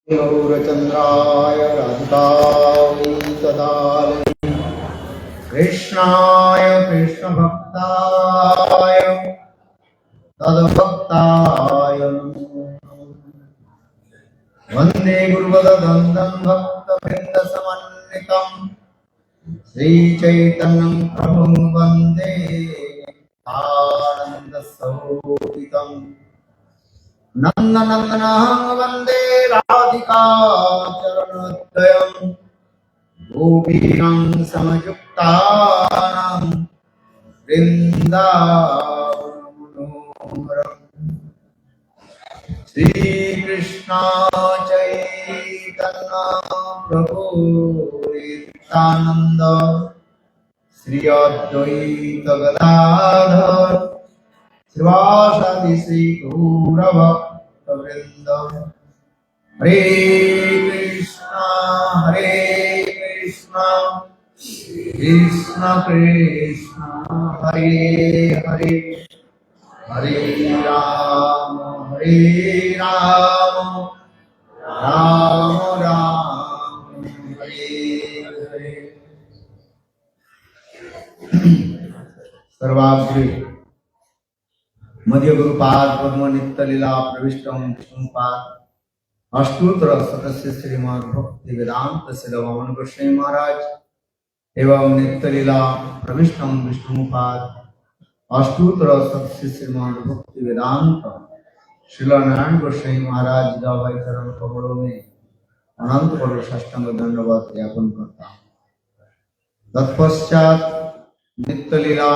गौरचन्द्राय राधिकायै तदालये कृष्णाय कृष्णभक्ताय तद्भक्ताय नमो नमः। वन्दे गुरुपदद्वन्द्वं भक्तवृन्दसमन्वितं श्रीचैतन्यं प्रभुं वन्दे आनन्दसौदितम् नन्दनन्दनं वन्दे राधिका चरणोदयम् गोपीनां समयुक्तानां वृन्दावनमनोहरम् श्रीकृष्ण चैतन्य प्रभु नित्यानन्द श्री अद्वैत गदाधर श्रीवासादि श्री गौरभक्तवृन्द हरे कृष्ण कृष्ण कृष्ण हरे हरे हरे राम राम राम हरे हरे। सर्वाग्रे मध्य गुरुपाद पद्म नित्य लीला प्रविष्टम विष्णुपाद अष्टोत्तर सदस्य श्रीमद् भक्ति वेदांत सिद्धवामन गोस्वामी महाराज एवं नित्य लीला प्रविष्टम विष्णुपाद अष्टोत्तर सदस्य श्रीमद् भक्ति वेदांत श्रील नारायण गोस्वामी महाराज दावाई चरण कमलों में अनंत करोड़ साष्टांग दंडवत ज्ञापन करता हूँ। तत्पश्चात नित्य लीला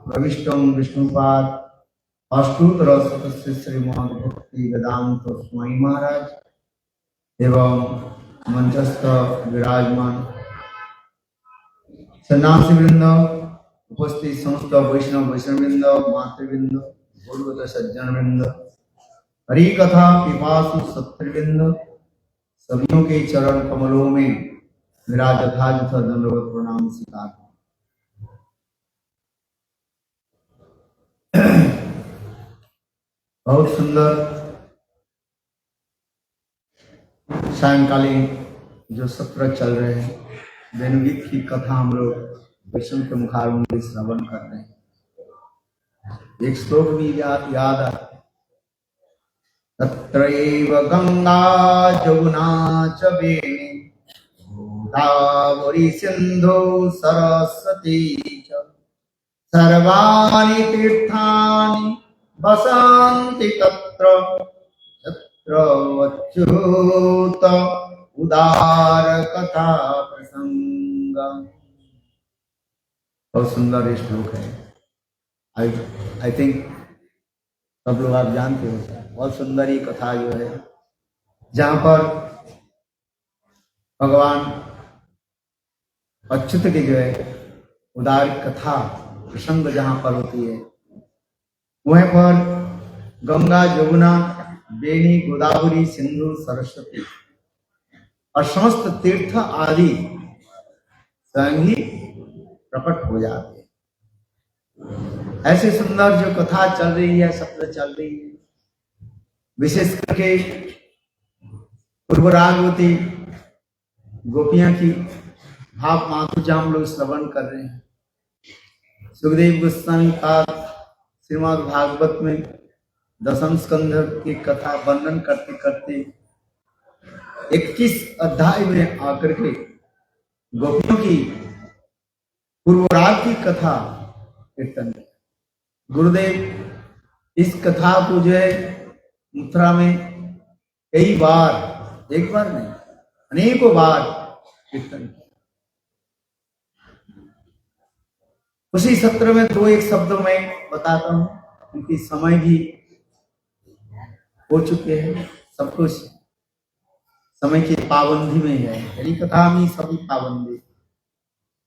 प्रविष्टम विष्णुपाद अष्टोत्तर सदस्य श्रीमद् भक्ति वेदांत स्वामी महाराज एवं मंचस्थ विराजमान सन्यासी वृंद उपस्थित समस्त वैष्णव वृंद मातृवृंद गुरुगत सज्जन वृंद हरि कथा पिपासु सत्यवृंद सभी के चरण कमलों में मेरा यथायथ दंडवत प्रणाम स्वीकार। बहुत सुंदर सायंकालीन जो सत्र चल रहे हैं वेणुगीत की कथा हम लोग वैष्णव के मुखारविंद में श्रवण कर रहे हैं। एक श्लोक भी याद है, तत्रैव गंगा जमुना च वेणी गोदावरी सिंधु सरस्वती च सर्वाणि तीर्थानि वसन्ति तत्र अच्युत उदार कथा प्रसंग। बहुत सुंदर श्लोक है। आई थिंक सब लोग आप जानते हो। बहुत सुंदर ही कथा जो है जहां पर भगवान अच्युत की जो है उदार कथा प्रसंग जहां पर होती है वहीं पर गंगा जमुना बेनी गोदावरी सिंधु सरस्वती और समस्त तीर्थ आदि स्वयं ही प्रकट हो जाते हैं। ऐसी सुंदर जो कथा चल रही है सत्र चल रही है विशेष करके पूर्वरागवती गोपियां की भाव माधुर्य हम लोग श्रवण कर रहे हैं। सुखदेव गोस्वामी का श्रीमद् भागवत में दशम स्कंध की कथा वर्णन करते करते 21 अध्याय में आकर के गोपियों की पूर्वराग की कथा कीर्तन। गुरुदेव इस कथा को जो है मथुरा में कई बार, एक बार नहीं अनेकों बार कीर्तन किया। उसी सत्र में दो एक शब्द मैं बताता हूं क्योंकि समय भी हो चुके हैं। सब कुछ समय की पाबंदी में है। हरि कथा में सभी पाबंदी,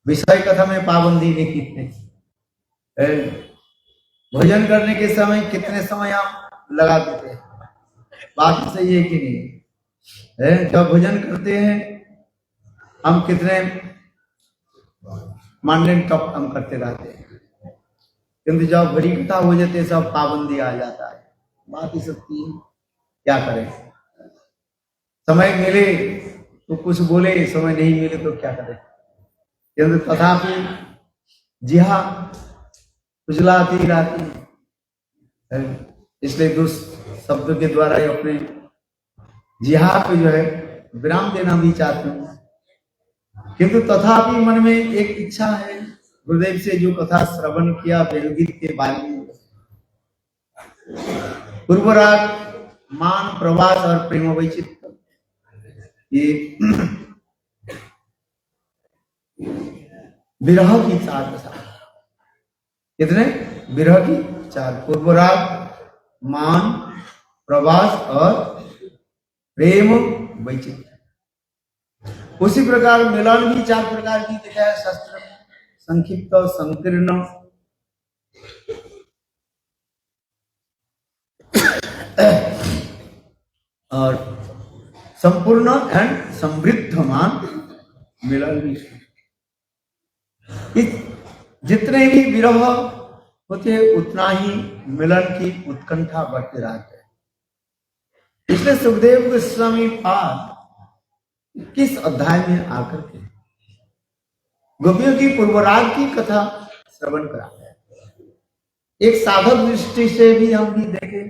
विषय कथा में पाबंदी नहीं है। भोजन करने के समय कितने समय आप लगा देते हैं, बात सही है कि नहीं है? जब भोजन करते हैं हम कितने मांडन टॉप हम करते रहते हैं, किंतु जब बड़ी कथा हो जाती है सब पाबंदी आ जाता है। बात ही सच्ची है, क्या करें। समय मिले तो कुछ बोले, समय नहीं मिले तो क्या करें, किंतु तथापि जिहा खुजलाती रहती है। इसलिए दुष्ट शब्दों के द्वारा ही अपने जिहा पे जो है विराम देना भी चाहते हूँ, किंतु तथापि मन में एक इच्छा है गुरुदेव से जो कथा श्रवण किया वेणुगीत के बारे में, पूर्वराग, मान, प्रवास और प्रेम वैचित्र, ये विरह की चार दशा, कितने विरह की चार, पूर्वराग, मान, प्रवास और प्रेम वैचित्र। उसी प्रकार मिलन भी चार प्रकार की दिखा है शास्त्र में, संक्षिप्त, संकीर्ण, और संपूर्ण एंड समृद्धमान मिलन भी। जितने भी विरह होते हैं उतना ही मिलन की उत्कंठा बढ़ते रहते हैं। इसलिए सुखदेव गोस्वामी पाद किस अध्याय में आकर के गोपियों की पूर्वराग की कथा श्रवण कराते हैं। एक साधक दृष्टि से भी हम भी देखें,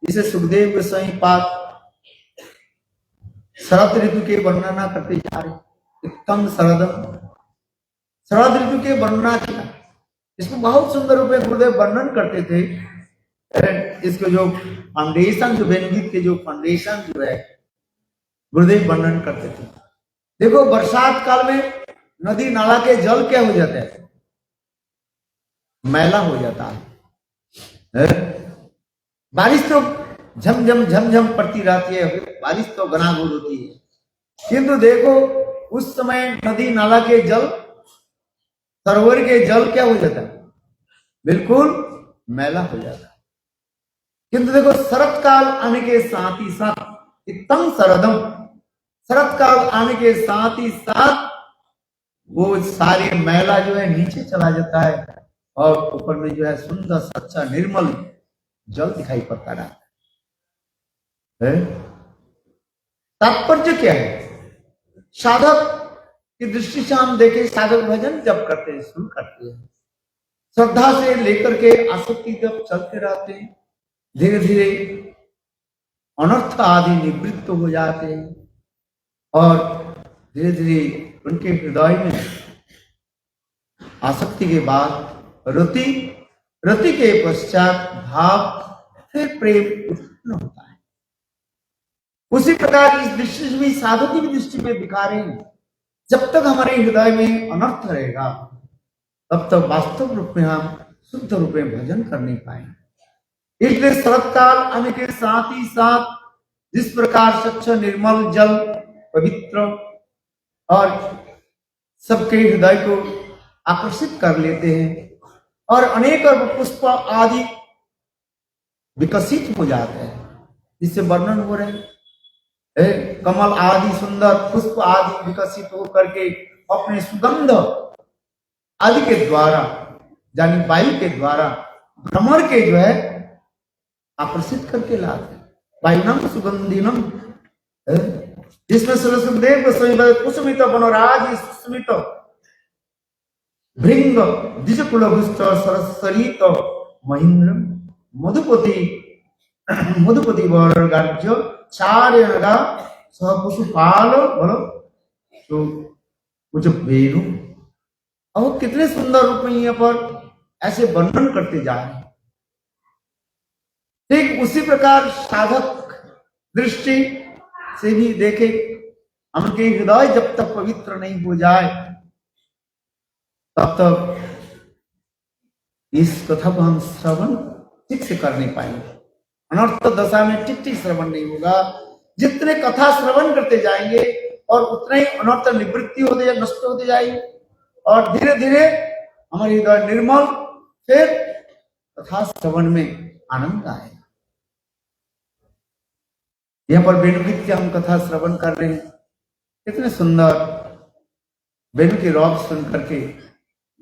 जिसे सुखदेव गोस्वामी पाद शरद ऋतु के वर्णना करते जा रहे, उत्तम शरद ऋतु के वर्णना किया। इसको बहुत सुंदर रूप में गुरुदेव वर्णन करते थे। इसको जो फाउंडेशन, जो वेणुगीत के जो फाउंडेशन जो है गुरुदेव वर्णन करते थे। देखो बरसात काल में नदी नाला के जल क्या हो जाता है, मैला हो जाता है। बारिश तो झमझम पड़ती रहती है, बारिश तो घनाघोर होती है, किंतु देखो उस समय नदी नाला के जल, सरोवर के जल क्या हो जाता है, बिल्कुल मैला हो जाता है। किंतु देखो शरत काल आने के साथ ही साथ इतम शरदम, शरत काल आने के साथ ही साथ वो सारे मैला जो है नीचे चला जाता है और ऊपर में जो है सुंदर सच्चा निर्मल जल दिखाई पड़ता रहता है। तात्पर्य क्या है, साधक की दृष्टि से हम देखें, साधक भजन जब करते हैं, शुरू करते हैं, श्रद्धा से लेकर के आसक्ति जब चलते रहते हैं, धीरे धीरे अनर्थ आदि निवृत्त हो जाते हैं और धीरे धीरे उनके हृदय में आसक्ति के बाद रति के पश्चात भाव, फिर प्रेम उत्पन्न होता है। उसी प्रकार इस दृष्टि से भी साधु की दृष्टि में दिखा रहे हैं, जब तक हमारे हृदय में अनर्थ रहेगा तब तक वास्तव रूप में हम शुद्ध रूप में भजन कर नहीं पाएंगे। इसलिए शरत काल आने के साथ ही साथ जिस प्रकार स्वच्छ निर्मल जल पवित्र और सबके हृदय को आकर्षित कर लेते हैं और अनेक पुष्प आदि विकसित हो जाते हैं, जिससे वर्णन हो रहे हैं, कमल आदि सुंदर पुष्प आदि विकसित होकर के अपने सुगंध आदि के द्वारा, यानी वायु के द्वारा भ्रमर के जो है आकर्षित करके लाते हैं। वायुनम सुगंधिनम, जिसमें सुखदेव गोस्वामी कुसुमित बनराज सुस्मित भृंग द्विजकुलभुष्ट सरसरित महेंद्र मधुपति वर्गार्य चार्यनगा सह पशुपाल बोलो तो कुछ वेणु। और कितने सुंदर रूप में यहाँ पर ऐसे वर्णन करते जा रहे हैं। ठीक उसी प्रकार साधक दृष्टि से भी देखे, उनके हृदय जब तक पवित्र नहीं हो जाए तब तक इस कथा को हम श्रवण ठीक से कर नहीं पाएंगे। अनर्थ दशा में ठीक ठीक श्रवण नहीं होगा। जितने कथा श्रवण करते जाएंगे और उतने ही अनर्थ निवृत्ति होते नष्ट होते जाएंगे और धीरे धीरे हमारी हृदय निर्मल, फिर कथा श्रवण में आनंद आएगा। यहाँ पर वेणुगीत की हम कथा श्रवण कर रहे हैं, कितने सुंदर वेणु की रौब सुन करके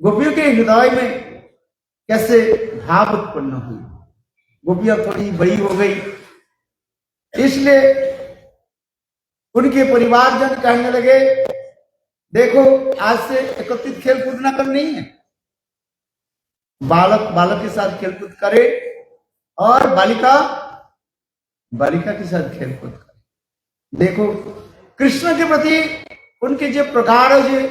गोपियों के हृदय में कैसे भाव उत्पन्न हुई। गोपियां थोड़ी बड़ी हो गई, इसलिए उनके परिवारजन कहने लगे, देखो आज से एकत्रित खेलकूद न करनी है, बालक बालक के साथ खेलकूद करे और बालिका बालिका के साथ खेलकूद करे। देखो कृष्ण के प्रति उनके जो प्रगाढ़ जो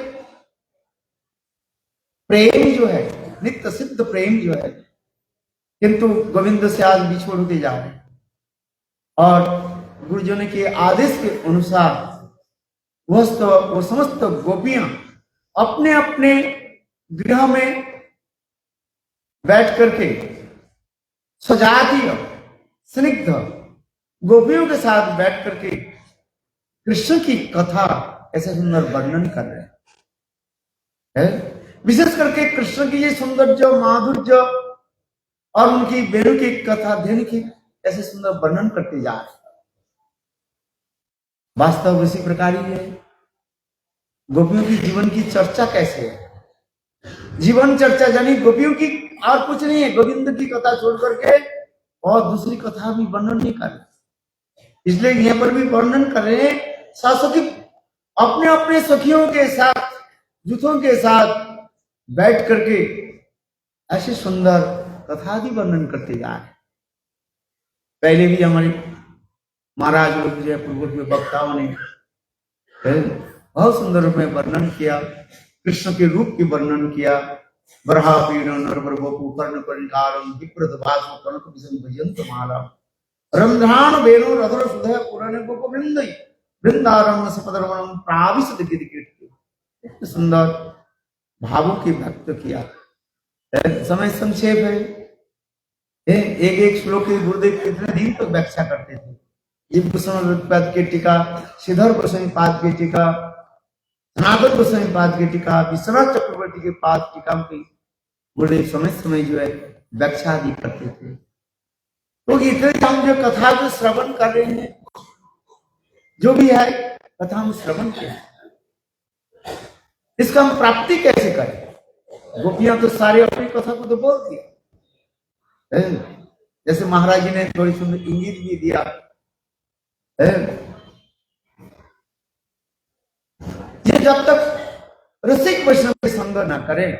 प्रेम जो है, नित्य सिद्ध प्रेम जो है, किंतु गोविंद से आज बिछोड़ होते जा रहे हैं। और गुरुजनों के आदेश के अनुसार वो समस्त गोपियां अपने अपने गृह में बैठ करके सजातीय स्निग्ध गोपियों के साथ बैठ करके कृष्ण की कथा ऐसे सुंदर वर्णन कर रहे हैं। विशेष करके कृष्ण की ये सौंदर्य माधुर्य और उनकी वेणु की कथा अध्ययन की ऐसे सुंदर वर्णन करते जा रहे हैं। वास्तव इसी प्रकार ही है गोपियों की जीवन की चर्चा कैसे है, जीवन चर्चा यानी गोपियों की और कुछ नहीं है, गोविंद की कथा छोड़ करके और दूसरी कथा भी वर्णन नहीं कर रहे। इसलिए यहाँ पर भी वर्णन कर रहे हैं शासकी अपने अपने सखियों के साथ जूथों के साथ बैठ करके ऐसे सुंदर कथा भी वर्णन करते जा रहे। पहले भी हमारे महाराज लोग जो पूर्व वक्ताओं ने बहुत सुंदर रूप में वर्णन किया, कृष्ण के रूप की वर्णन किया। बरहा पीड़न नरवर वपु कर्ण कर्णिकारम विप्रत भासो कनक विषम भजंत माला रंध्रान वेणु रधर सुधय पुराण गोपवृंद वृंदारण्य सपदरवणम प्राविशद गिरिकीर्ति। सुंदर भावों की व्यक्त किया। समय संक्षेप है, एक एक श्लोक के गुरुदेव कितने दिन तक व्याख्या करते थे। जीव गोस्वामी पाद की टीका, श्रीधर गोस्वामी पाद की टीका, सनातन गोस्वामी पाद की टीका, विश्वनाथ चक्रवर्ती के पाद टीका की गुरुदेव समय समय जो है व्याख्या आदि करते थे। तो इतने हम जो कथा जो श्रवण कर रहे हैं, जो भी है कथा हम श्रवण किया, इसका हम प्राप्ति कैसे करें? गोपियां तो सारे अपनी कथा को तो बोलती है। जैसे महाराज जी ने थोड़ी सुंदर इंगित भी दिया है। ये जब तक रसिक वैष्णव के संग न करें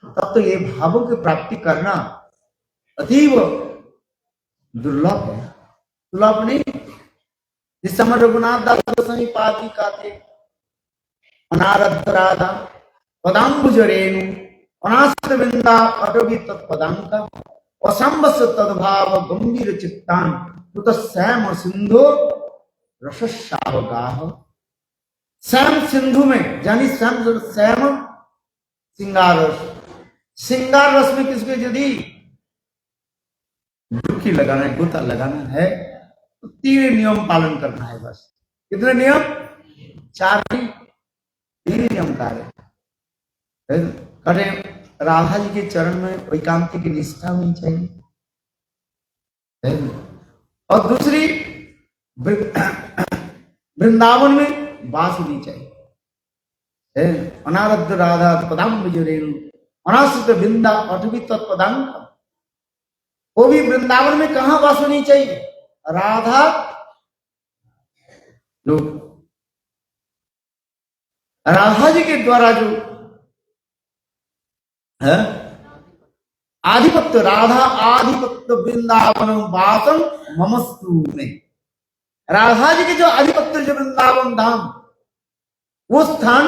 तब तो ये भावों की प्राप्ति करना अतीव दुर्लभ है, दुर्लभ नहीं। जिस समय रघुनाथ दास गोस्वामी पादी का थे, अनारब्ध राधा पदाम्बुज रेणु अनाश्रित वृंदा अटोगी तत्पदांका असंबस तद्भाव गंभीर चित्तान तुत श्याम सिंधु रसशावगाह। श्याम सिंधु में यानी श्याम श्रृंगार रस, श्रृंगार रस में किसके यदि डुबकी लगाना है, गोता लगाना है तो 3 नियम पालन करना है। बस कितने नियम? 4 नहीं, 3 नियम कार्य करें। राधा जी के चरण में एकांत की निष्ठा होनी चाहिए, और दूसरी वृंदावन में वास होनी चाहिए। अनारब्ध राधा पदाम्बुज रेणु अनाश्रित वृंदा अटवी तत्पदांक, वो भी वृंदावन में कहां वास होनी चाहिए? राधा जो राधा जी के द्वारा जो है आधिपत्य, राधा आधिपत्य वृंदावन वासम ममस्तु में, राधा जी के जो आधिपत्य जो वृंदावन धाम, वो स्थान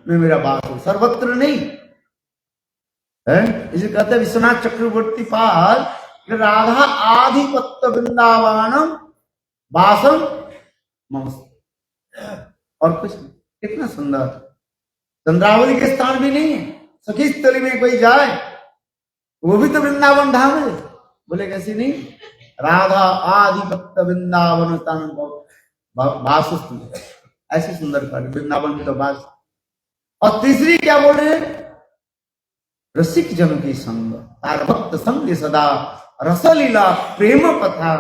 में मेरा वास हो, सर्वत्र नहीं है। इसे कहते हैं विश्वनाथ चक्रवर्ती पाद, राधा आधिपत्य वृंदावनम वासम ममस्तु, और कुछ नहीं। कितना सुंदर, चंद्रावली के स्थान भी नहीं है। सखी स्थली में कोई जाए वो भी तो वृंदावन धाम है, बोले कैसी नहीं? राधा आधिपत्य वृंदावन स्थान वासस्तु, ऐसे सुंदर कार्य वृंदावन में तो वास। और तीसरी क्या बोल रहे हैं? रसिक जनों की संग, तार भक्त संग सदा रसलीला प्रेम कथा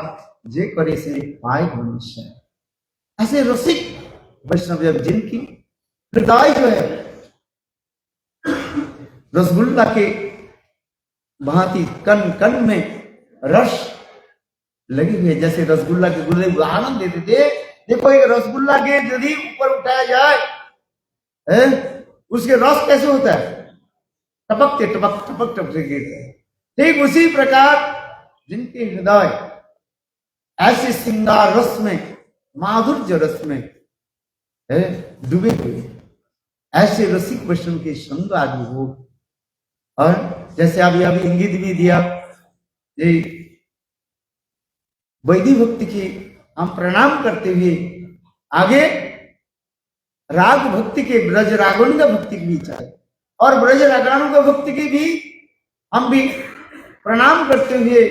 जे करे से पाए मनुष्य। ऐसे रसिक वैष्णव जिनकी हृदय जो है रसगुल्ला के भांति कण कण में रस लगी हुई है, जैसे रसगुल्ला के गुरुदेव आनंद देते थे, देखो एक रसगुल्ला के यदि ऊपर उठाया जाए है? उसके रस कैसे होता है? टपकते टपक टपक टपक से गिरते हैं। ठीक उसी प्रकार जिनके हृदय ऐसे श्रृंगार रस में, माधुर्य रस में है डूबे हुए, ऐसे रसिक वैष्णव के संग आदि हो। और जैसे अभी अभी इंगित भी दिया, ये वैदिक भक्ति की हम प्रणाम करते हुए आगे राग भक्ति के, ब्रज रागानुग भक्ति की भी चाहे, और ब्रज रागानुग भक्ति की भी हम भी प्रणाम करते हुए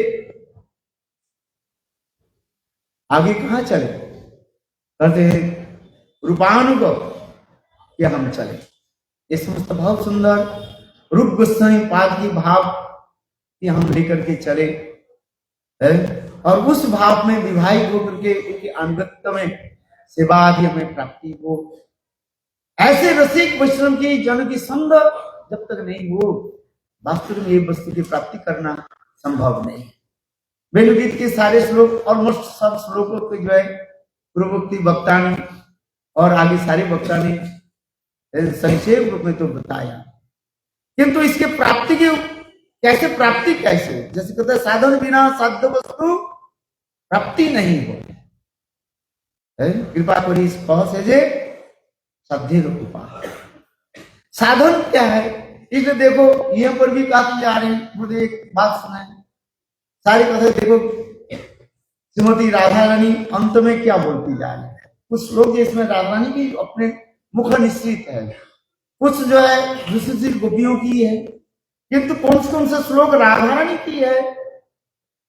आगे कहां चले? कहते हैं रूपानुग कि हम चले। ये समस्त भाव सुंदर रूप गोस्वामी पाद की भाव कि हम लेकर के चले है, और उस भाव में विवाहित होकर के उनकी अनुगत्य में सेवा आदि हमें प्राप्ति हो। ऐसे रसिक वैष्णव की जन की संग जब तक नहीं हो, वास्तव में ये वस्तु की प्राप्ति करना संभव नहीं। वेणुगीत के सारे श्लोक, ऑलमोस्ट सब श्लोकों को जो है पूर्वोक्ति वक्ता ने और आगे सारे वक्ता ने संक्षेप रूप में तो बताया, किंतु इसके प्राप्ति की कैसे, प्राप्ति कैसे? जैसे कहते हैं साधन बिना साध्य वस्तु प्राप्ति नहीं हो, कृपा करी से जे साध्य रूपा। साधन क्या है? इसलिए देखो यहाँ पर भी कहा जा रहे हैं, मुझे एक बात सुनाए, सारी कथा देखो श्रीमती राधा रानी अंत में क्या बोलती जा रही है। कुछ लोग इसमें राधा रानी की अपने मुख निश्चित है, कुछ जो है दूसरी गोपियों की है, किंतु कौन से श्लोक राधा रानी की है,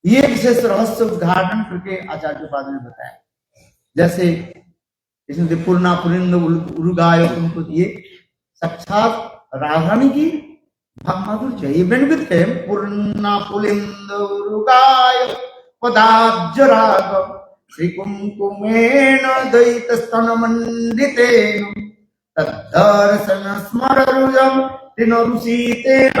ये विशेष रहस्य उद्घाटन करके आचार्य पाद ने बताया। जैसे इसमें पूर्णा पुरिंद उरुगाय तुमको दिए, साक्षात राधा रानी की माधुर्य ये बेनवित है। पूर्णा पुलिंद उरुगाय पदाब्ज राग श्री कुंकुमेन दयित स्तन मंडितेन तद्दर्शन स्मररुजम तिनरुषितेन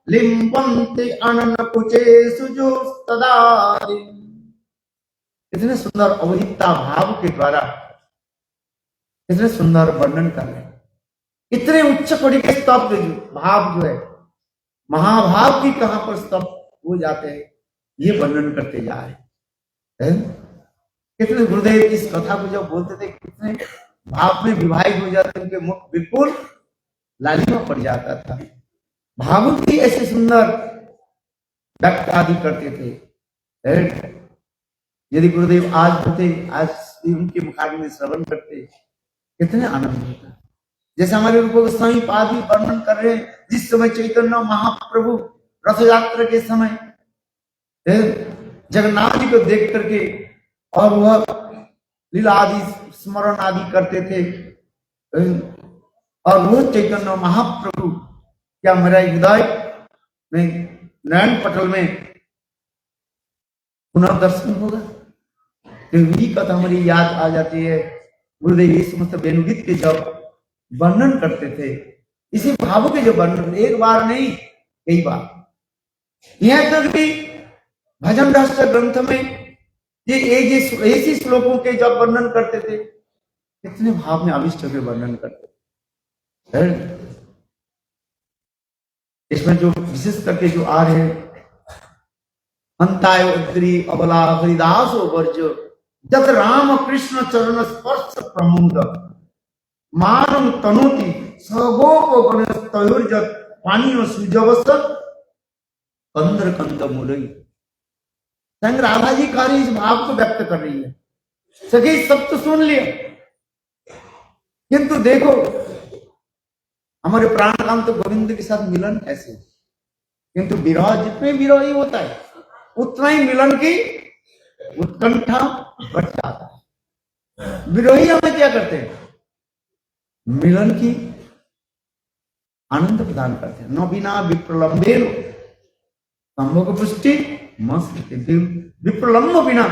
लिम्बन्ति अननकुचेषु जुस्तदादि। इतने सुंदर अवहिता भाव के द्वारा इतने सुंदर वर्णन कर रहे हैं। इतने उच्च कोटि के स्तब्ध भाव जो है, महाभाव की कहां पर स्तब्ध हो जाते हैं, ये वर्णन करते जा रहे हैं। कितने गुरुदेव इस कथा को जब बोलते थे, कितने भाव में विवाहित हो जाते, उनके मुख बिल्कुल लालिमा पड़ जाता था। भावुक भी ऐसे सुंदर व्यक्त आदि करते थे। यदि गुरुदेव आज होते, आज उनके मुखार में श्रवण करते, कितने आनंद होता। जैसे हमारे रूप गोस्वामी पाद भी वर्णन कर रहे हैं, जिस समय चैतन्य महाप्रभु रथ यात्रा के समय जगन्नाथ जी को देख करके और वह लीला आदि स्मरण आदि करते थे, और वह चैतन्य महाप्रभु क्या मेरा हृदय में नयन पटल में पुनः दर्शन होगा। तो यही कथा हमारी याद आ जाती है। गुरुदेव ये समस्त वेणुगीत के जब वर्णन करते थे, इसी भावों के जो वर्णन, एक बार नहीं कई बार, यहां तक भी भजन रहस्य ग्रंथ में ये ऐसी श्लोकों के जब वर्णन करते थे, कितने भाव में अविष्ट के वर्णन करते थे। इसमें जो विशेष करके जो आ रहे हैं, अंताय उद्री अबला हरिदास वर्ज जत राम कृष्ण चरण स्पर्श प्रमोद मानव तनोति सगोप गणस्तयुर्जत पानी सुजवस कंदर कंद मुरई। संग राधा जी कार्य इस भाव को व्यक्त कर रही है। सभी सब तो सुन लिया, किंतु देखो हमारे प्राणकांत तो गोविंद के साथ मिलन ऐसे, किंतु विरह जितने विरही होता है उतना ही मिलन की उत्कंठा बढ़ जाता है। विरोही हमें क्या करते हैं? मिलन की आनंद प्रदान करते हैं। न बिना विप्रलंबे संभोग पुष्टि मस्त विप्रलंब बिना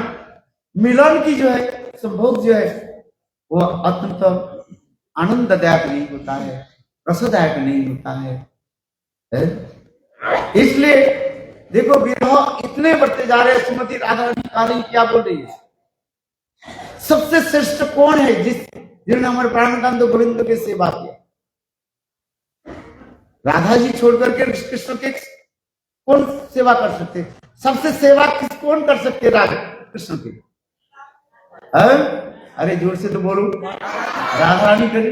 मिलन की जो है संभोग जो है वह अत्यंत आनंददायक नहीं होता है, रसदायक नहीं होता है। इसलिए देखो विरह इतने बढ़ते जा रहे हैं। श्रीमती राधा रानी क्या बोल रही है? सबसे श्रेष्ठ कौन है जिन्होंने हमारे प्राणकांत गोविंद की सेवा किया? राधा जी छोड़कर के कृष्ण के कौन सेवा कर सकते? सबसे सेवा कौन कर सकते? राधा कृष्ण की। अरे जोर से तो बोलो, राधा रानी करी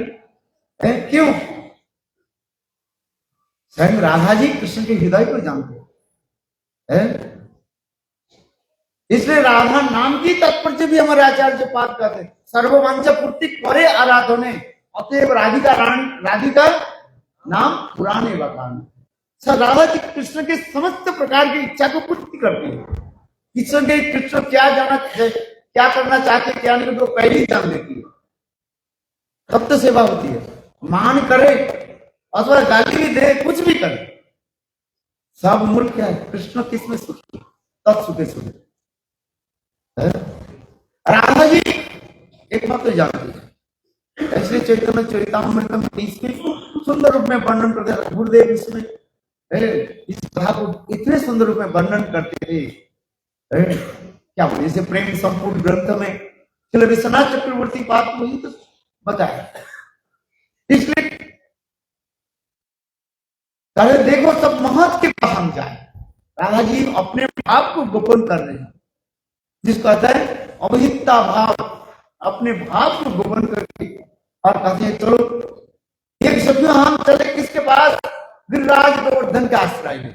है। क्यों? स्वयं राधा जी कृष्ण के हृदय को जानते हैं। इसलिए राधा नाम की तात्पर्य भी हमारे आचार्य पाठ कहते हैं, सर्ववंश पूर्ति करे आराधने, अतएव राधिका नाम पुराने बखान। राधा जी कृष्ण के समस्त प्रकार की इच्छा को पूर्ति करती है। कृष्ण क्या करना चाहते, क्या नहीं, तो पहले ही जान लेती है, तब तो सेवा होती है। मान करे अथवा गाली भी दे, कुछ भी करे, सब मूल क्या है? कृष्ण किसमें सुखी, तत्सुखे सुखी। राधा जी एकमात्र जानती है। ऐसे चैतन्य चरितामृतम इसके सुंदर रूप में वर्णन करते हैं। गुरुदेव इसमें इस कथा को इतने सुंदर रूप में वर्णन करते थे, क्या बोले, जैसे प्रेम संपूर्ण ग्रंथ में श्री विश्वनाथ चक्रवर्ती पाद को ही तो बताया। इसलिए देखो सब महत्व के पास हम जाए। राधा जी अपने आप को गोपन कर रहे हैं, जिसको कहते हैं अभिहिता भाव, अपने भाव को गोपन करके, और कहते हैं चलो एक शब्द हम चले किसके पास? गिरिराज गोवर्धन के आश्रय में।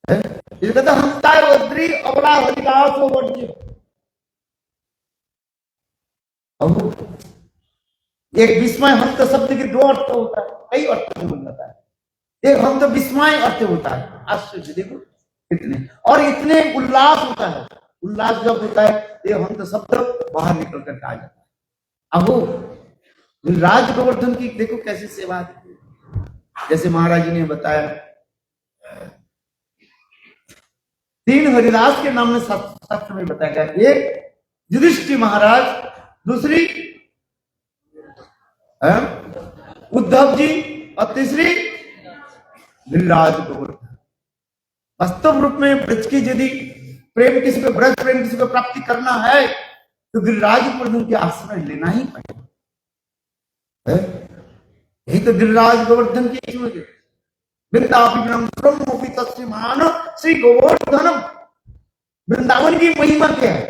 कहते हम तारवद्री अबला हरिदास वर्ज्य। एक विस्मय हंत शब्द के दो अर्थ होता है, कई अर्थ में बन जाता है। एक हंत विस्मय अर्थ होता है, आश्चर्य, देखो इतने, और इतने उल्लास होता है। उल्लास जब होता है ये हंत शब्द बाहर निकल कर आ जाता है। अब राज गोवर्धन की देखो कैसी सेवा, जैसे महाराज जी ने बताया, 3 हरिदास के नाम में शास्त्र में बताया गया। एक युधिष्ठिर महाराज, दूसरी उद्धव जी, और तीसरी गिरिराज गोवर्धन। वास्तव रूप में ब्रज की यदि प्रेम किसी को, ब्रज प्रेम किसी को प्राप्ति करना है तो गिरिराज गोवर्धन के आश्रय लेना ही पड़ेगा। यही तो गिरिराज गोवर्धन की वृंदावन श्री गोवर्धनम। वृंदावन की महिमा क्या है?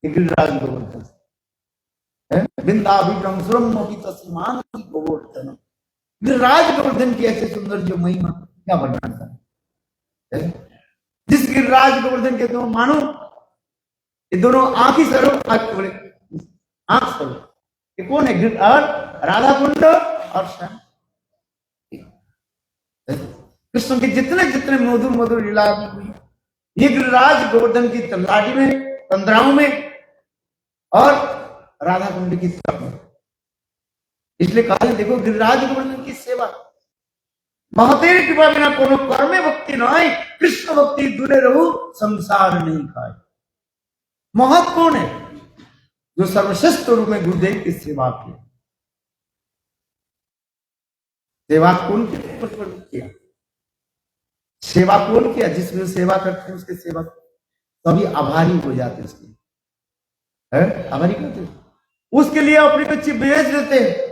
गिरिराज गोवर्धन। वृंदावन श्री गोवर्धनम, गिरिराज गोवर्धन की ऐसे सुंदर जो महिमा, क्या वर्णन है। जिस गिरिराज गोवर्धन के तो मानो ये दोनों आंख ही स्वरूप, आंख स्वरूप, ये कौन है? और राधा कुंड और श्याम। कृष्ण के जितने जितने मधुर मधुर लीला हुई, ये गिरिराज गोवर्धन की तललाटी में, तंद्राओं में, और राधा कुंड की तरफ में। इसलिए कहा देखो गिरिराज गोवर्धन की सेवा, महतेर कृपा बिना कोनो कर्मे भक्ति नहीं, कृष्ण भक्ति दूरे रहू संसार नहीं खाए। महत कौन है? जो सर्वश्रेष्ठ रूप में गुरुदेव की सेवा की। सेवा कौन किया? सेवा कौन किया? जिसमें सेवा करते हैं उसके सेवा सभी आभारी हो जाते, उसके आभारी करते, उसके लिए अपनी बच्ची बेच देते हैं।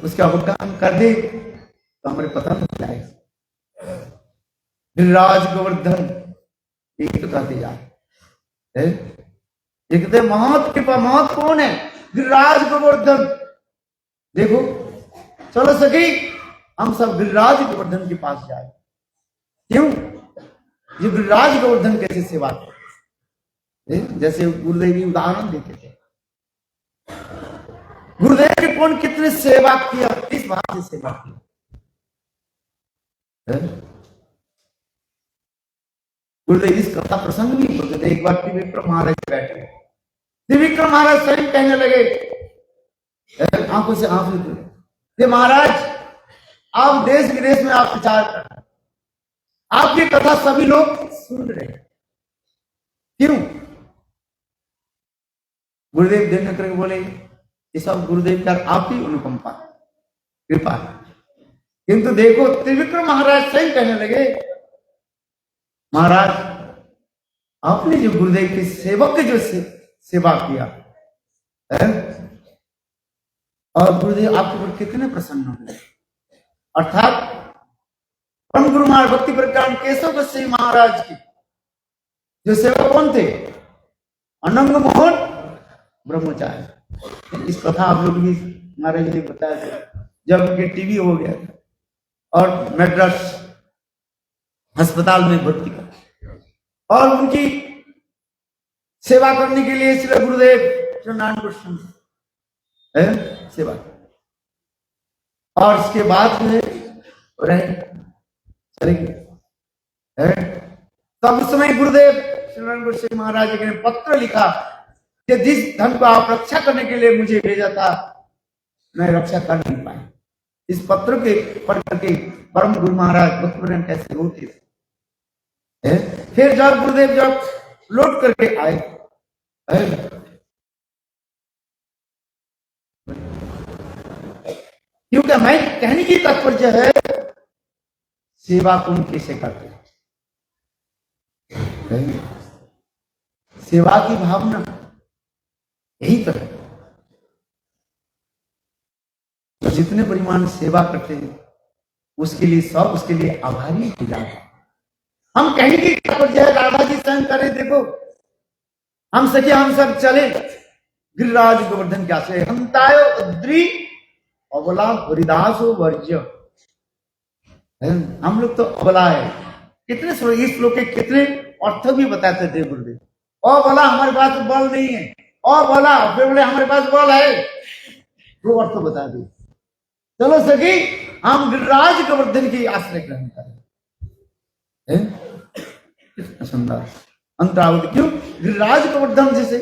उसका अवकाश कर दे तो हमारे पता नहीं जाएगा। गिरिराज गोवर्धन एक तो कहते जाए, एक कहते महत कृपा। महत कौन है? गिरिराज गोवर्धन। देखो चलो सखी हम सब गिरिराज गोवर्धन के पास जाए। क्यों? ये गिरिराज गोवर्धन कैसे सेवा करते, जैसे गुरुदेव उदाहरण देते थे। गुरुदेव ने कौन कितने सेवा किया, किस बात से सेवा की। गुरुदेव इस कथा प्रसंग भी होते थे। एक बार त्रिविक्रम महाराज बैठे, त्रिविक्रम महाराज स्वयं कहने लगे, आंखों से आंसू थे, महाराज आप देश विदेश में आप विचार कर, आपकी कथा सभी लोग सुन रहे, क्यों? गुरुदेव देखने करके बोले ये सब गुरुदेव का आपकी अनुकंपा कृपा। किंतु देखो त्रिविक्रम महाराज स्वयं कहने लगे, महाराज आपने जो गुरुदेव के सेवक के जो सेवा किया है, और गुरुदेव आपके ऊपर कितने प्रसन्न हो गए। अर्थात परम गुरु महाराज भक्ति प्रज्ञान केशव गोस्वामी महाराज की जो सेवक कौन थे? अनंग मोहन ब्रह्मचारी। इस कथा आप लोग भी महाराज ने बताया था जब उनके टीवी हो गया था और मैड्रास अस्पताल में भर्ती कर, और उनकी सेवा करने के लिए श्री गुरुदेव नारायण कृष्ण सेवा, और उसके बाद जो है रहे चले गए। तब उस समय गुरुदेव श्री नारायण कृष्ण महाराज ने पत्र लिखा कि जिस धन को आप रक्षा करने के लिए मुझे भेजा था मैं रक्षा कर नहीं पाया। इस पत्र के पढ़ करके परम गुरु महाराज भक्ति कैसे होते थे। फिर जब गुरुदेव जब लौट करके आए, क्योंकि मैं कहने की तात्पर्य है सेवा कौन कैसे करते हैं, सेवा की भावना यही तो है। तो जितने परिमाण सेवा करते हैं उसके लिए सब उसके लिए आभारी हो जाते हैं। हम कहने की तात्पर्य है राधा जी स्वयं करे, देखो हम सके हम सब चले गिरिराज गोवर्धन के आश्रय, हंतायो अद्री अबला हरिदासो वर्ज्य। हम लोग तो अबला है। कितने इस श्लोक के कितने अर्थ भी बताते थे गुरुदेव। और बोला हमारे पास बल नहीं है, और बोला फिर बोले हमारे पास बल है, वो अर्थ बता दी। चलो सखी हम गिरिराज गोवर्धन की आश्रय ग्रहण करें। कितना सुंदर अंतरावधि। क्यों? गिरिराज गोवर्धन जैसे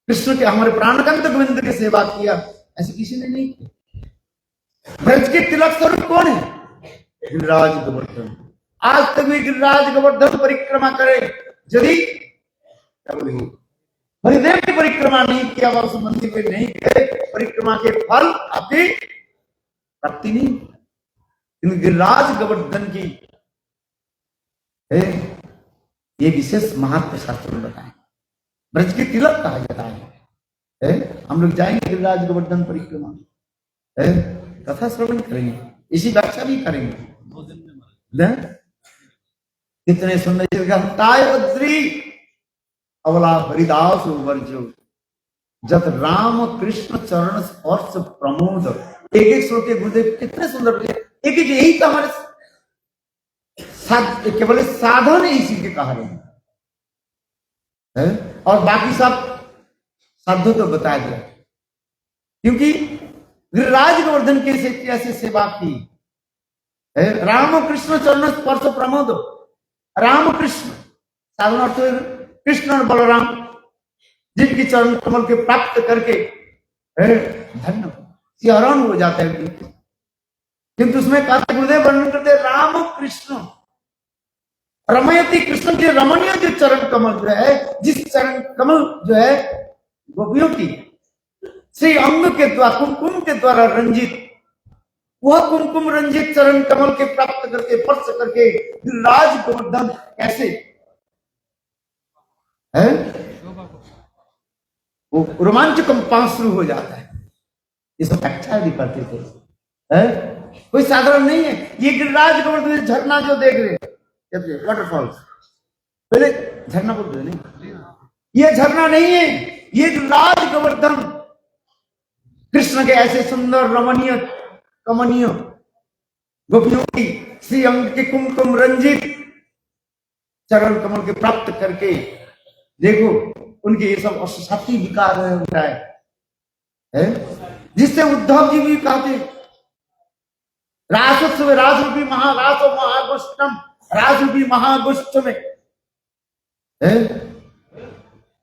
कृष्ण के हमारे प्राणकंत गोविंद की सेवा किया ऐसे किसी ने नहीं किया। ब्रज के तिलक स्वरूप कौन है? गिरिराज गोवर्धन। आज तक भी गिरिराज गोवर्धन परिक्रमा करे, यदि हरिदेव की परिक्रमा नहीं किया, उस मंदिर पे नहीं गए, परिक्रमा के फल आपकी प्राप्ति नहीं। इन गिरिराज गोवर्धन की ये विशेष महत्व शास्त्र में बताए। ब्रज के तिलक कहा जाता है। हम लोग जाएंगे गिरिराज गोवर्धन परिक्रमा, कथा श्रवण करेंगे, इसी व्याख्या भी करेंगे। कितने सुंदर अवला हरिदास वर्जो जत राम कृष्ण चरण स्पर्श प्रमोद। एक एक श्लोक के गुरुदेव कितने सुंदर, एक एक यही तो हमारे केवल साधन है इसी के कहा रहे हैं, और बाकी सब साधु तो बताया गया। क्योंकि गिरिराज गोवर्धन कैसे कैसे सेवा की, राम कृष्ण चरण स्पर्श प्रमोद। राम कृष्ण साधन अर्थ कृष्ण और बलराम, जिनकी चरण कमल के प्राप्त करके धन्य सिहरण हो जाता है। किंतु उसमें कहते गुरुदेव वर्णन करते राम कृष्ण रमयती, कृष्ण के रमणीय जो चरण कमल जो है, जिस चरण कमल जो है गोपियों की श्री अंग के द्वारा कुमकुम के द्वारा रंजित, वह कुमकुम रंजित चरण कमल के प्राप्त करके स्पर्श करके गिरिराज गोवर्धन कैसे है वो रोमांच कंपन शुरू हो जाता है। ये सब अच्छा भी करते थे, कोई साधारण नहीं है। ये गिरिराज गोवर्धन झरना जो देख रहे वाटरफॉल्स, पहले झरना बोलते नहीं, ये झरना नहीं है, ये गिरिराज गोवर्धन कृष्ण के ऐसे सुंदर रमणीय कमनीय गोपियों की श्री अंग के कुमकुम रंजित चरण कमल के प्राप्त करके देखो उनके ये सब असाती विकार होता है, जिससे उद्धव जी भी कहते रासोत्सव राजरूपी महारासो महागोष्ठम, राजरूपी महागोष्ठ में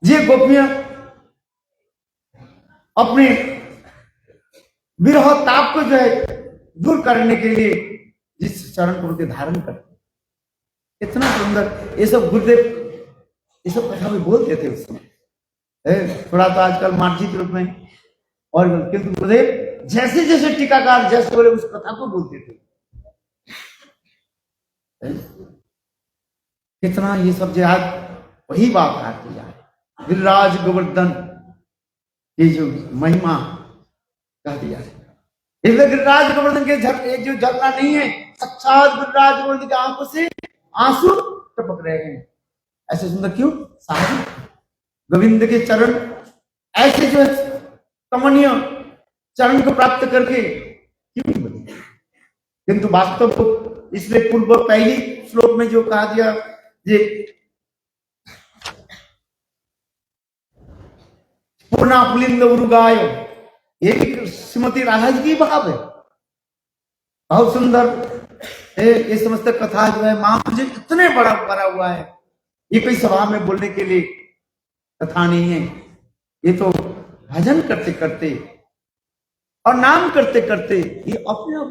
ये गोपियां अपने विरह ताप को जो है दूर करने के लिए जिस चरण को उनके धारण करते, इतना सुंदर ये सब गुरुदेव ये सब कथा भी बोलते थे उस समय। थोड़ा तो आजकल मार्जित रूप में, और किंतु गुरुदेव जैसे जैसे टीकाकार जैसे बोले उस कथा को बोलते थे। कितना ये सब जो आज वही बात आती जाए। गिरिराज गोवर्धन ये जो महिमा कह दिया इसलिए गिरिराज गोवर्धन के जो झरना नहीं है, साक्षात गिरिराज गोवर्धन की आंखों से आंसू टपक रहे हैं। ऐसे सुंदर क्यों? साहब गोविंद के चरण ऐसे जो कमनीय चरण को प्राप्त करके क्यों नहीं बने? किंतु वास्तव को इसलिए पूर्व पहली श्लोक में जो कहा दिया, ये पूर्णा पुलिंद उरुगाय, ये भी श्रीमती राधा जी की भाव है। बहुत सुंदर ये समस्त कथा जो है, मां मुझे इतने बड़ा भरा हुआ है, ये कोई सभा में बोलने के लिए कथा नहीं है। ये तो भजन करते करते और नाम करते करते ये अपने आप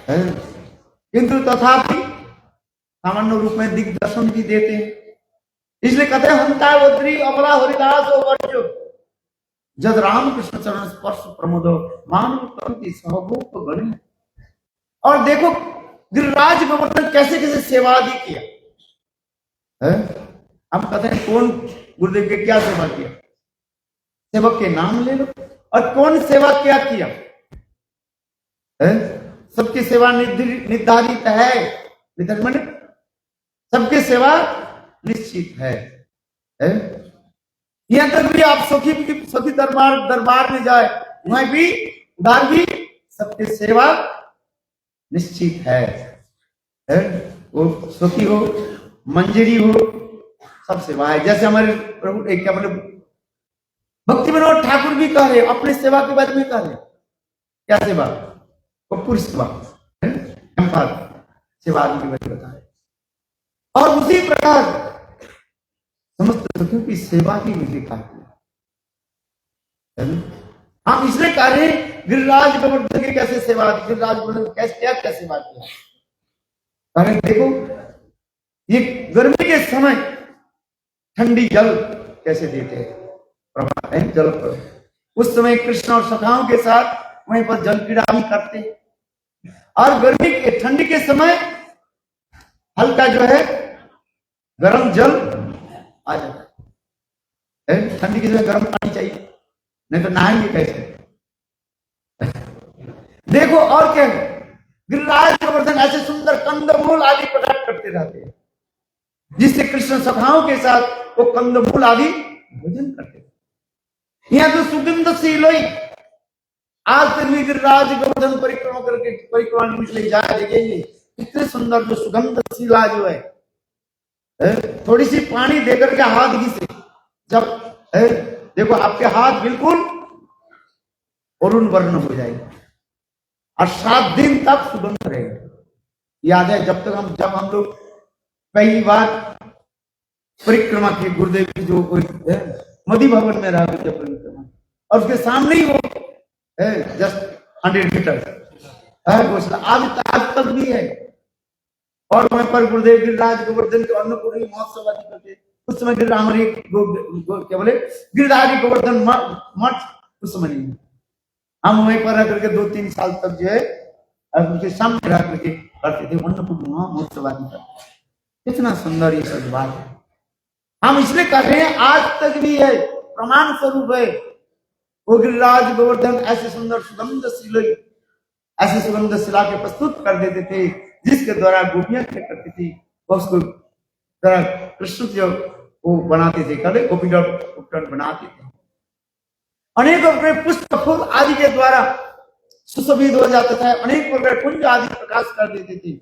है। किंतु तथापि सामान्य रूप में दिग्दर्शन भी देते हैं। इसलिए कहते हैं हंता वद्री अबला हरिदास वर्जो जद राम कृष्ण चरण स्पर्श प्रमोद मानव कवि सहभोग गणे। और देखो गिरिराज गोवर्धन कैसे कैसे सेवा आदि किया है। हम कहते हैं कौन गुरुदेव के क्या सेवा किया, सेवक के नाम ले लो। और कौन सेवा क्या किया है? सबकी सेवा निर्धारित है, निर्धारित सबकी सेवा निश्चित है। यहां तक भी आप सखी दरबार में जाए, वहां भी उधार भी सबकी सेवा निश्चित है। वो सखी हो, मंजरी हो, सब सेवा है। जैसे हमारे प्रभु क्या बोले, भक्ति विनोद ठाकुर भी कह रहे अपने सेवा के बारे में कह रहे, क्या सेवा? कपूर सेवा, सेवा आदि के बारे में बताए। और उसी प्रकार समस्त सखियों की सेवा की विधि का हम इसलिए कह रहे गिरिराज गोवर्धन की कैसे सेवा, गिरिराज गोवर्धन कैसे क्या क्या सेवा किया। कारण देखो ये गर्मी के समय ठंडी जल कैसे देते हैं, प्रभा जल पर। उस समय कृष्ण और सखाओं के साथ वहीं पर जल क्रीड़ा भी करते। और गर्मी के ठंडी के समय हल्का जो है गर्म जल आ जाता है। ठंडी के समय गर्म पानी चाहिए, नहीं तो नहाएंगे कैसे? देखो और क्या गिरिराज गोवर्धन ऐसे सुंदर कंदमूल आदि प्रकट करते रहते हैं, जिससे कृष्ण सखाओं के साथ वो कंदमूल आदि भोजन करते हैं। यहाँ तो सुगंध सीलोई आज तक भी गिरिराज गोवर्धन परिक्रमा करके परिक्रमा निकले जाए देखेंगे कितने सुंदर जो सुगंध शिला जो है, थोड़ी सी पानी देकर के हाथ घिसे, जब देखो आपके हाथ बिल्कुल अरुण वर्ण हो जाएगा और 7 दिन तक सुगंध रहेगा। याद है जब हम लोग पहली बार परिक्रमा की, गुरुदेव की जो मधि भवन में रहा परिक्रमा, और उसके सामने ही वो जस्ट 100 मीटर घोषणा आज तक भी है। और वहां पर गुरुदेव गिरिराज गोवर्धन के अन्नपूर्णी महोत्सव आदि करते। उस समय क्या बोले गिरिराज गोवर्धन मठ उस समय नहीं, हम वहीं पर रह करके 2-3 साल तक जो है उनके सामने रह करके करते थे अन्नपूर्णी महोत्सव आदि करते। कितना सुंदर ये सब बात है। हम इसलिए कर रहे हैं, आज तक भी है, प्रमाण स्वरूप है। वो गिरिराज गोवर्धन ऐसे सुंदर सुगंध शिला, ऐसे सुगंध शिला के प्रस्तुत कर देते थे, जिसके द्वारा गोपियां क्या करती थी, उसको द्वारा कृष्ण जो वो बनाते थे, कभी गोपीगढ़ बनाते थे। अनेक प्रकार पुष्प फूल आदि के द्वारा सुशोभित हो जाता था, अनेक प्रकार कुंज आदि प्रकाश कर देते थे।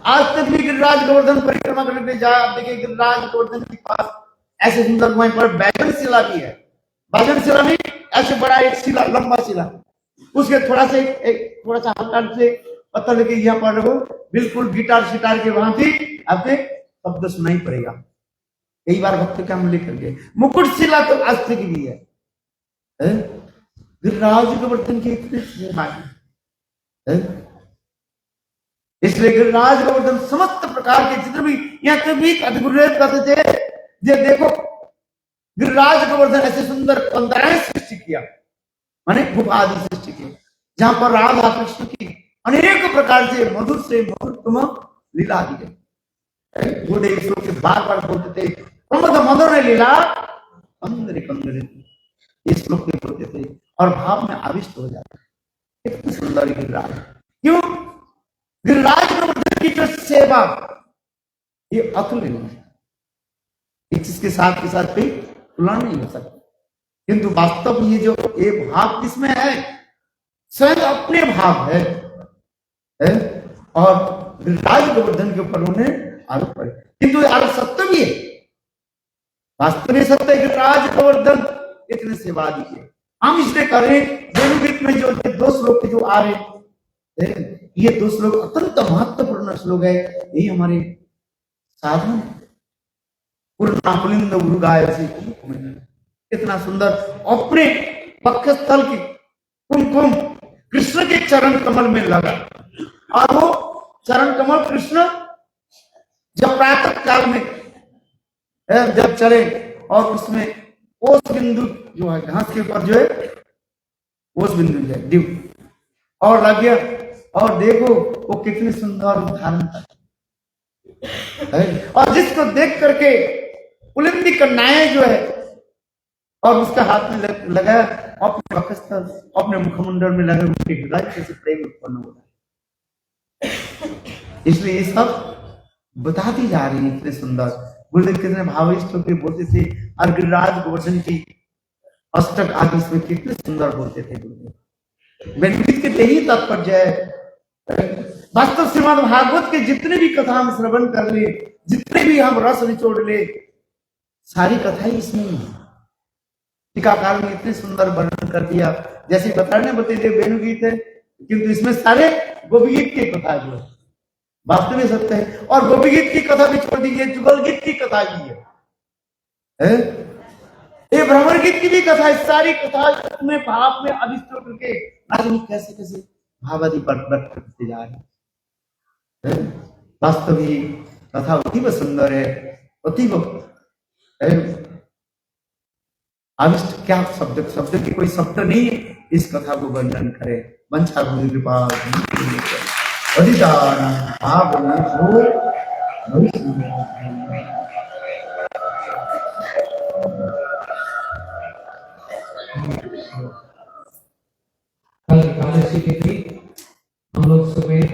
आज तक भी गिरिराज गोवर्धन परिक्रमा करने जाए, आप देखिए गिरिराज गोवर्धन के पास ऐसे सुंदर वहीं पर बैजन शिला भी है। बैजन शिला में ऐसे बड़ा एक शिला, लंबा शिला, उसके थोड़ा सा हल्का से पत्थर लेके यहाँ पर रखो, बिल्कुल गिटार सिटार के वहां भी आपके शब्द सुनाई पड़ेगा। कई बार भक्त का हम लेकर गए। मुकुट शिला तो आज तक भी है। गिरिराज गोवर्धन की इतनी है, इसलिए गिरिराज गोवर्धन समस्त प्रकार के जितने भी यहाँ तक भी गुरुदेव कहते थे, ये देखो गिरिराज गोवर्धन ऐसे सुंदर पंद्रह सृष्टि किया, माने गुफा आदि सृष्टि की, जहां पर राधा कृष्ण की अनेक प्रकार से मधुर तुम लीला दी गई। गुरुदेव श्लोक से बार बार बोलते थे, प्रमोद मदन लीला कंदरे कंदरे, इस श्लोक में बोलते थे और भाव में आविष्ट हो जाते। कितनी सुंदर गिरिराज, क्यों? गिरिराज गोवर्धन की जो सेवा ये अतुलनीय है, एक चीज के साथ कोई तुलना नहीं हो सकती। किंतु वास्तव ये जो ये भाव किसमें है? स्वयं अपने भाव है? और गिरिराज गोवर्धन के ऊपर उन्हें आरोप पड़े, किंतु आरोप सत्य भी है, वास्तव में सत्य है। गिरिराज गोवर्धन इतने सेवा दिए, हम इसलिए करें वेणुगीत में जो 2 श्लोक जो आ रहे, ये 2 श्लोक अत्यंत महत्वपूर्ण श्लोक है। यही हमारे साधन पूर्णा पुलिंद उरुगाय से कितना सुंदर अपने वक्षस्थल की कुमकुम कृष्ण के चरण कमल में लगा, और वो चरण कमल कृष्ण जब प्रातः काल में जब चले और उसमें ओस बिंदु जो है घास के ऊपर जो है ओस बिंदु जो है दिव और लग गया, और देखो वो कितनी सुंदर धारण है, और जिसको देख करके पुलिंदी कन्याएं जो है और उसका हाथ में लगा अपने वक्षस्थल अपने मुखमंडल में लगे, उनके हृदय से प्रेम उत्पन्न हो रहा है। इसलिए ये सब बताती जा रही है, इतने सुंदर गुरुदेव कितने भाविष्ट होकर बोलते थे, और गिरिराज गोवर्धन की अष्टक आदि इसमें कितने सुंदर बोलते थे गुरुदेव। वेणुगीत के यही तात्पर्य है। वास्तव श्रीमद् भागवत के जितने भी कथा हम श्रवण कर ले, जितने भी हम रस निचोड़ ले, सारी कथा ही इसमें है। टीकाकार ने इतने सुंदर वर्णन कर दिया, जैसे बताने बताते थे वेणुगीत है, किंतु इसमें सारे गोपी गीत की कथा जो है वास्तव में सत्य है, और गोपी गीत की कथा भी छोड़ दीजिए, जुगल गीत की कथा भी है, ये भ्रमर गीत की भी कथा है। सारी कथा अपने भाव में अभिष्ट करके आदमी कैसे कैसे भावादि बढ़ करते जा रहे हैं। वास्तव ही कथा अतीव सुंदर है, अतीव अभिष्ट। क्या शब्द की कोई शब्द नहीं इस कथा को वर्णन करे। वंशा गुरु कृपा अधिदान भाव में हो कल एकादशी के दिन हम लोग सुबह